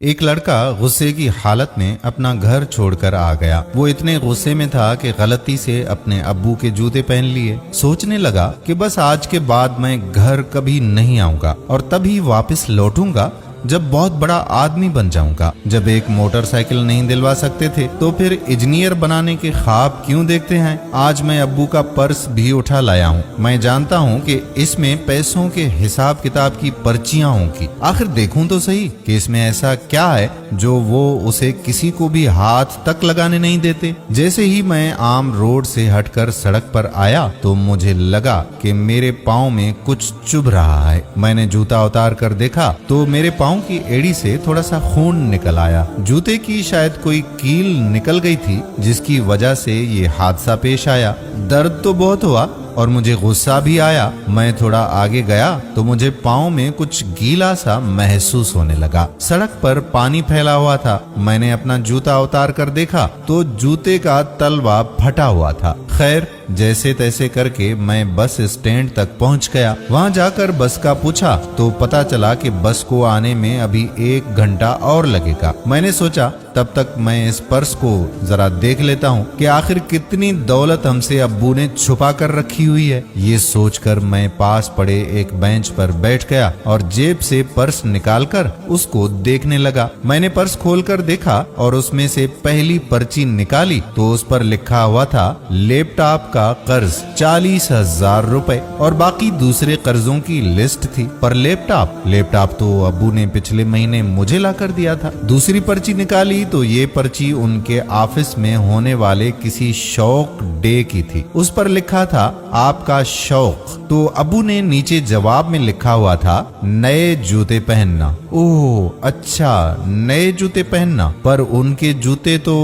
एक लड़का गुस्से की हालत में अपना घर छोड़कर आ गया। वो इतने गुस्से में था कि गलती से अपने अब्बू के जूते पहन लिए। सोचने लगा कि बस आज के बाद मैं घर कभी नहीं आऊंगा और तभी वापस लौटूंगा जब बहुत बड़ा आदमी बन जाऊंगा। जब एक मोटरसाइकिल नहीं दिलवा सकते थे तो फिर इंजीनियर बनाने के ख्वाब क्यों देखते हैं। आज मैं अब्बू का पर्स भी उठा लाया हूँ। मैं जानता हूँ कि इसमें पैसों के हिसाब किताब की पर्चियां होंगी। आखिर देखूं तो सही कि इसमें ऐसा क्या है जो वो उसे किसी को भी हाथ तक लगाने नहीं देते। जैसे ही मैं आम रोड से हटकर सड़क पर आया तो मुझे लगा कि मेरे पाँव में कुछ चुभ रहा है। मैंने जूता उतार कर देखा तो मेरे पाँव की एड़ी से थोड़ा सा खून निकल आया। जूते की शायद कोई कील निकल गई थी जिसकी वजह से ये हादसा पेश आया। दर्द तो बहुत हुआ और मुझे गुस्सा भी आया। मैं थोड़ा आगे गया तो मुझे पाँव में कुछ गीला सा महसूस होने लगा। सड़क पर पानी फैला हुआ था। मैंने अपना जूता उतार कर देखा तो जूते का तलवा फटा हुआ था। खैर जैसे तैसे करके मैं बस स्टैंड तक पहुंच गया। वहां जाकर बस का पूछा तो पता चला कि बस को आने में अभी 1 घंटा और लगेगा। मैंने सोचा तब तक मैं इस पर्स को जरा देख लेता हूँ कि आखिर कितनी दौलत हमसे अब्बू ने छुपा कर रखी हुई है। ये सोचकर मैं पास पड़े एक बेंच पर बैठ गया और जेब से पर्स निकालकर उसको देखने लगा। मैंने पर्स खोलकर देखा और उसमें से पहली पर्ची निकाली तो उस पर लिखा हुआ था लैपटॉप का कर्ज 40,000 रुपए और बाकी दूसरे कर्जों की लिस्ट थी। पर लैपटॉप तो अब्बू ने पिछले महीने मुझे ला कर दिया था। दूसरी पर्ची निकाली तो ये पर्ची उनके ऑफिस में होने वाले किसी शौक डे की थी। उस पर लिखा था आपका शौक। तो अब्बू ने नीचे जवाब में लिखा हुआ था नए जूते पहनना। ओह अच्छा, नए जूते पहनना। पर उनके जूते तो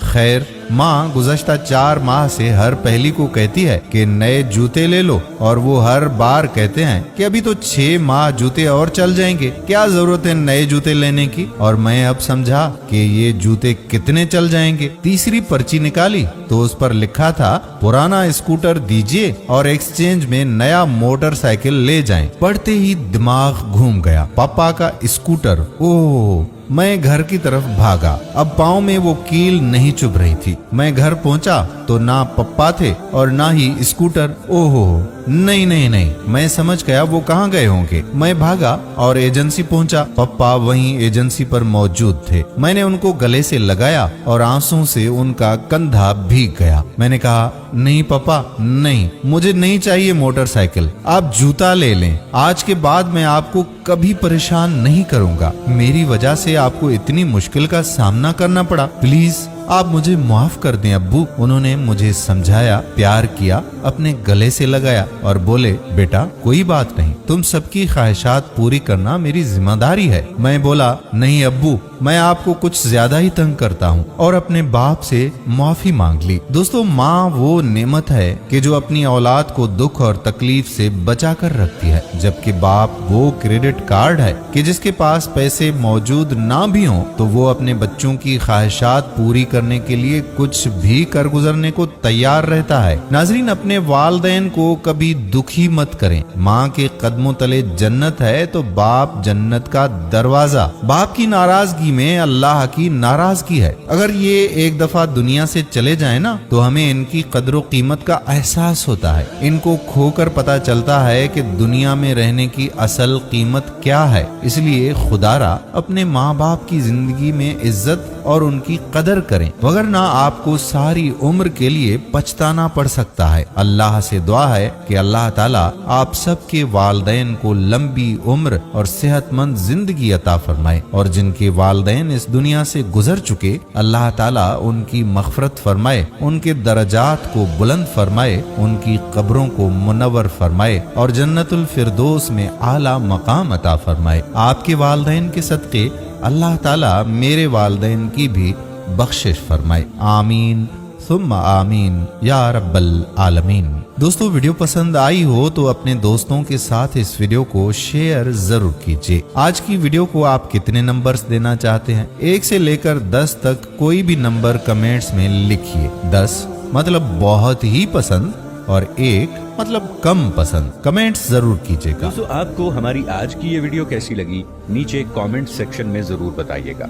खैर माँ गुज़श्ता 4 माह से हर पहली को कहती है कि नए जूते ले लो और वो हर बार कहते हैं कि अभी तो 6 माह जूते और चल जाएंगे, क्या जरूरत है नए जूते लेने की। और मैं अब समझा कि ये जूते कितने चल जाएंगे। तीसरी पर्ची निकाली तो उस पर लिखा था पुराना स्कूटर दीजिए और एक्सचेंज में नया मोटरसाइकिल ले जाएं। पढ़ते ही दिमाग घूम गया। पापा का स्कूटर। ओह, मैं घर की तरफ भागा। अब पाँव में वो कील नहीं चुभ रही थी। मैं घर पहुंचा तो ना पप्पा थे और ना ही स्कूटर। ओहो नहीं, मैं समझ गया वो कहाँ गए होंगे। मैं भागा और एजेंसी पहुंचा। पप्पा वहीं एजेंसी पर मौजूद थे। मैंने उनको गले से लगाया और आंसू से उनका कंधा भीग गया। मैंने कहा नहीं पापा नहीं, मुझे नहीं चाहिए मोटरसाइकिल, आप जूता ले लें। आज के बाद मैं आपको कभी परेशान नहीं करूंगा। मेरी वजह से आपको इतनी मुश्किल का सामना करना पड़ा। प्लीज आप मुझे माफ कर दें अब्बू। उन्होंने मुझे समझाया, प्यार किया, अपने गले से लगाया और बोले बेटा कोई बात नहीं, तुम सबकी ख्वाहिशात पूरी करना मेरी जिम्मेदारी है। मैं बोला नहीं अब्बू, मैं आपको कुछ ज्यादा ही तंग करता हूँ और अपने बाप से माफी मांग ली। दोस्तों माँ वो नेमत है कि जो अपनी औलाद को दुख और तकलीफ से बचा कर रखती है, जबकि बाप वो क्रेडिट कार्ड है कि जिसके पास पैसे मौजूद ना भी हों तो वो अपने बच्चों की ख्वाहिशात पूरी करने के लिए कुछ भी कर गुजरने को तैयार रहता है। नाजरीन अपने वालदैन को कभी दुखी मत करें। माँ के कदमों तले जन्नत है तो बाप जन्नत का दरवाजा। बाप की नाराजगी में अल्लाह की नाराजगी है। अगर ये एक दफा दुनिया से चले जाए ना तो हमें इनकी कदर कीमत का एहसास होता है। इनको खोकर पता चलता है कि दुनिया में रहने की असल कीमत क्या है। इसलिए खुदारा अपने माँ बाप की जिंदगी में इज्जत और उनकी कदर करें, वगरना आपको सारी उम्र के लिए पछताना पड़ सकता है। अल्लाह से दुआ है कि अल्लाह ताला आप सबके वालदैन को लंबी उम्र और सेहतमंद जिंदगी अता फरमाए और जिनके वालदैन इस दुनिया से गुजर चुके अल्लाह ताला उनकी मग़फ़िरत फरमाए, उनके दरजात को बुलंद फरमाए, उनकी कब्रों को मुनव्वर फरमाए और जन्नतुल फिरदौस में आला मकाम अता फरमाए। आपके वालदैन के सदक़े अल्लाह ताला मेरे वालदैन की भी बख्शिश फरमाए। आमीन सुम्मा आमीन या रब्बल आलमीन। दोस्तों वीडियो पसंद आई हो तो अपने दोस्तों के साथ इस वीडियो को शेयर जरूर कीजिए। आज की वीडियो को आप कितने नंबर्स देना चाहते हैं? 1 से लेकर 10 तक कोई भी नंबर कमेंट्स में लिखिए। 10 मतलब बहुत ही पसंद, اور ایک مطلب کم پسند. کمنٹس ضرور کیجیے گا. دوستو آپ کو ہماری آج کی یہ ویڈیو کیسی لگی نیچے کامنٹ سیکشن میں ضرور بتائیے گا.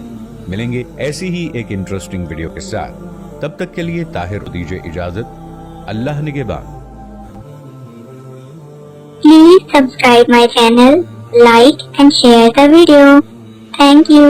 ملیں گے ایسی ہی ایک انٹرسٹنگ ویڈیو کے ساتھ. تب تک کے لیے طاہر کو دیجیے اجازت. اللہ نگہبان. Please subscribe my channel, like and share the video. Thank you.